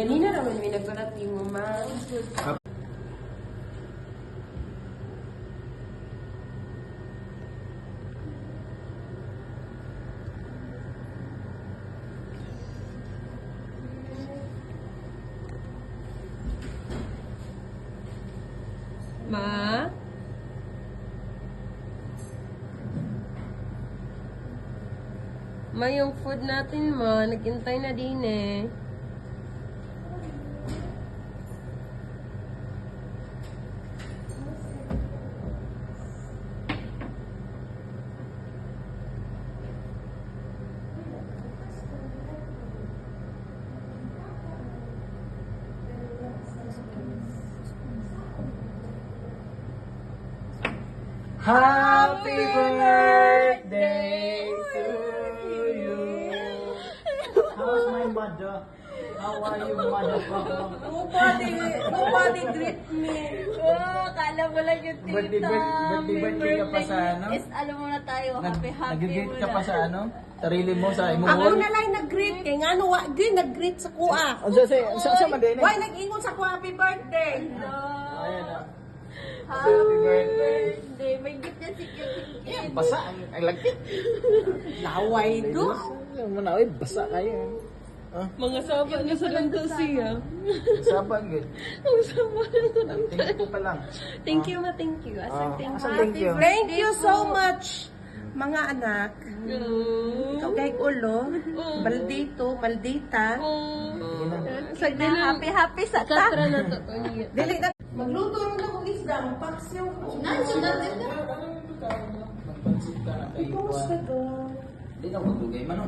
Ganina naman may nagparating mo, ma. Ma? Ma, yung food natin, ma. Naghintay na din eh. Happy birthday to you. How's my mother? How are you, motherfucker? Nobody greet me. Oh, kala mo lang yung tita. Birthday ka pa sa ano? Is, alam mo na tayo, happy Nag-greet mo ka na. pa sa ano? Sarili mo sa imo Ako wall? na lang nag-greet. Kaya nga, no, di nag-greet sa kuha. Sa madena? Why nag-ingon sa kuha, happy birthday? Ayan na. Happy birthday. May gift yan si Kiki. Basa ang lagkit. Laway do. Alam mo na, basa kayo. Mga saba na sa lang siya. Sabang good. Ang saba na sa lang. Thank you pa lang. Thank you, ma. Thank you. Asang thank you. Thank you. Thank you so much, mga anak. Ikaw kay ulo. Baldito, baldita. Sa happy sa ta. Katra na to. Dili na. Magluto rin ako isda. Paks yung... Nandiyan natin na. Magpansit ka na kayo. Ipos ka doon. Hindi na magdugay man.